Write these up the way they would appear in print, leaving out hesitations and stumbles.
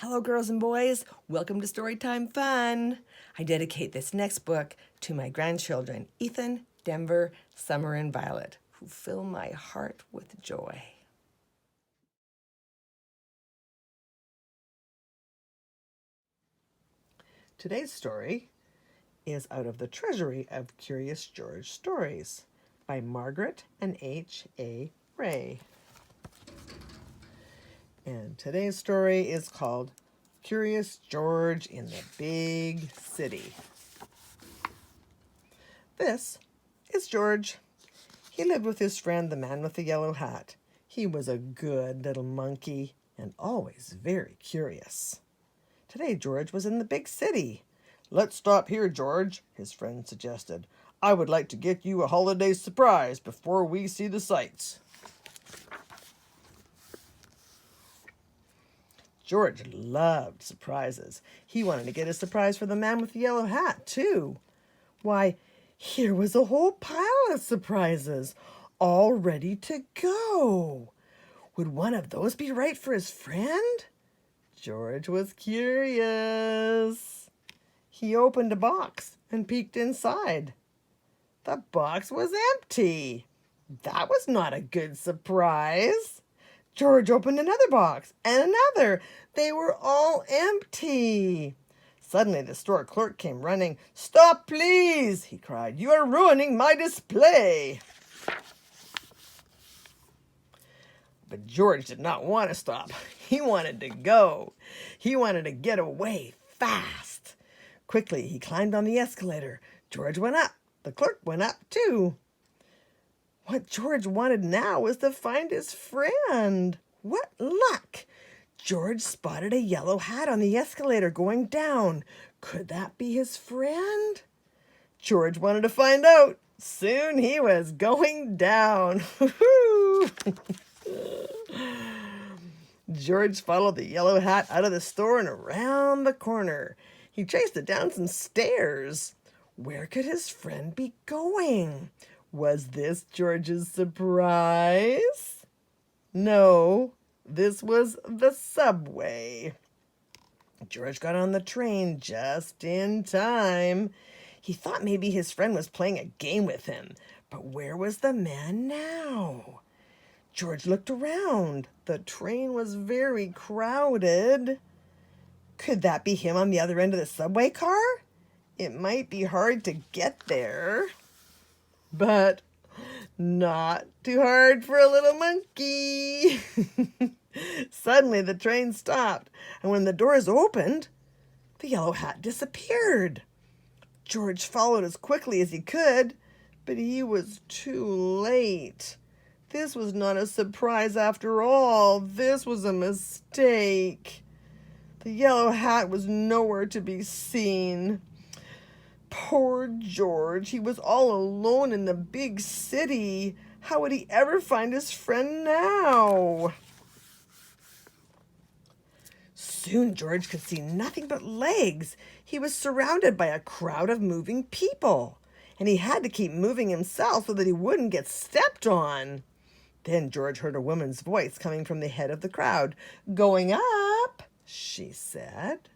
Hello, girls and boys. Welcome to Storytime Fun. I dedicate this next book to my grandchildren, Ethan, Denver, Summer, and Violet, who fill my heart with joy. Today's story is out of the Treasury of Curious George Stories by Margaret and H.A. Ray. And today's story is called Curious George in the Big City. This is George. He lived with his friend, the man with the yellow hat. He was a good little monkey and always very curious. Today, George was in the big city. "Let's stop here, George," his friend suggested. "I would like to get you a holiday surprise before we see the sights." George loved surprises. He wanted to get a surprise for the man with the yellow hat, too. Why, here was a whole pile of surprises, all ready to go. Would one of those be right for his friend? George was curious. He opened a box and peeked inside. The box was empty. That was not a good surprise. George opened another box and another. They were all empty. Suddenly the store clerk came running. "Stop, please!" he cried. "You are ruining my display." But George did not want to stop. He wanted to go. He wanted to get away fast. Quickly, he climbed on the escalator. George went up. The clerk went up, too. What George wanted now was to find his friend. What luck! George spotted a yellow hat on the escalator going down. Could that be his friend? George wanted to find out. Soon he was going down. George followed the yellow hat out of the store and around the corner. He chased it down some stairs. Where could his friend be going? Was this George's surprise? No, this was the subway. George got on the train just in time. He thought maybe his friend was playing a game with him, but where was the man now? George looked around. The train was very crowded. Could that be him on the other end of the subway car? It might be hard to get there, but not too hard for a little monkey. Suddenly the train stopped, and when the doors opened, the yellow hat disappeared. George followed as quickly as he could, but he was too late. This was not a surprise after all. This was a mistake. The yellow hat was nowhere to be seen. Poor George. He was all alone in the big city. How would he ever find his friend now? Soon George could see nothing but legs. He was surrounded by a crowd of moving people, and he had to keep moving himself so that he wouldn't get stepped on. Then George heard a woman's voice coming from the head of the crowd. "Going up," she said.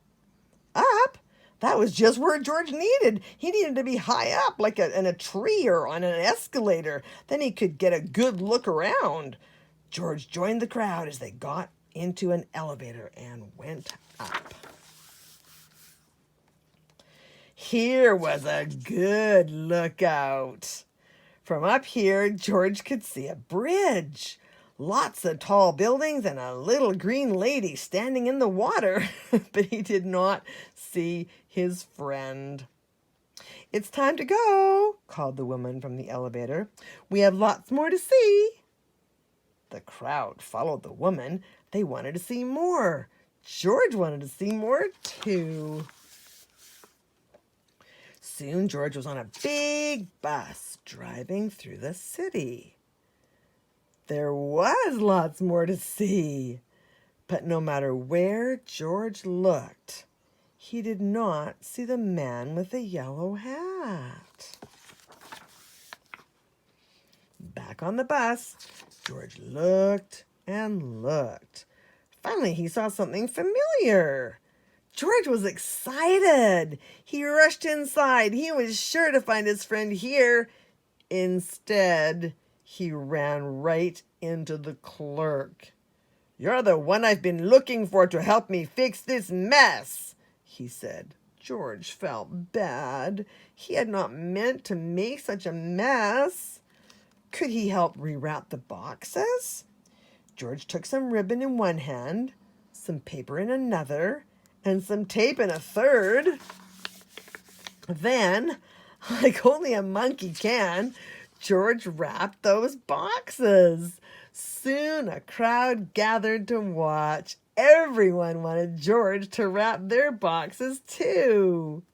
Up? That was just where George needed. He needed to be high up, like in a tree or on an escalator. Then he could get a good look around. George joined the crowd as they got into an elevator and went up. Here was a good lookout. From up here, George could see a bridge, lots of tall buildings, and a little green lady standing in the water, but he did not see his friend. "It's time to go," called the woman from the elevator. "We have lots more to see." The crowd followed the woman. They wanted to see more. George wanted to see more, too. Soon George was on a big bus driving through the city. There was lots more to see, but no matter where George looked, he did not see the man with the yellow hat. Back on the bus, George looked and looked. Finally, he saw something familiar. George was excited. He rushed inside. He was sure to find his friend here. Instead, he ran right into the clerk. "You're the one I've been looking for to help me fix this mess," he said. George felt bad. He had not meant to make such a mess. Could he help rewrap the boxes? George took some ribbon in one hand, some paper in another, and some tape in a third. Then, like only a monkey can, George wrapped those boxes. Soon a crowd gathered to watch. Everyone wanted George to wrap their boxes too.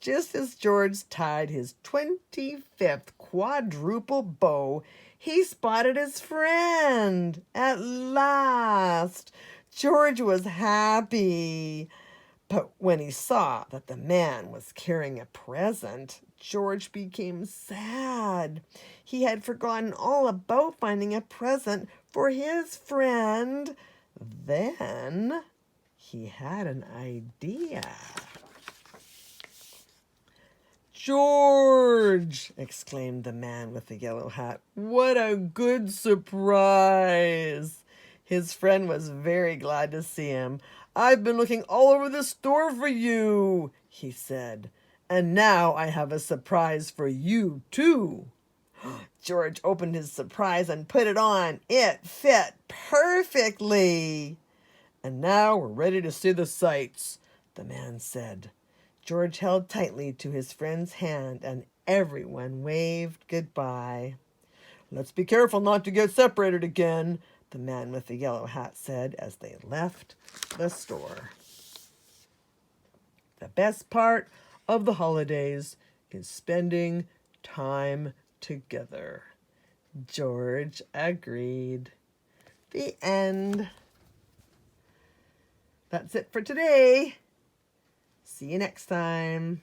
Just as George tied his 25th quadruple bow, he spotted his friend. At last, George was happy. But when he saw that the man was carrying a present, George became sad. He had forgotten all about finding a present for his friend. Then he had an idea. "George!" exclaimed the man with the yellow hat. "What a good surprise!" His friend was very glad to see him. "I've been looking all over the store for you," he said. "And now I have a surprise for you, too." George opened his surprise and put it on. It fit perfectly. "And now we're ready to see the sights," the man said. George held tightly to his friend's hand, and everyone waved goodbye. "Let's be careful not to get separated again," the man with the yellow hat said as they left the store. The best part of the holidays is spending time together. George agreed. The end. That's it for today. See you next time.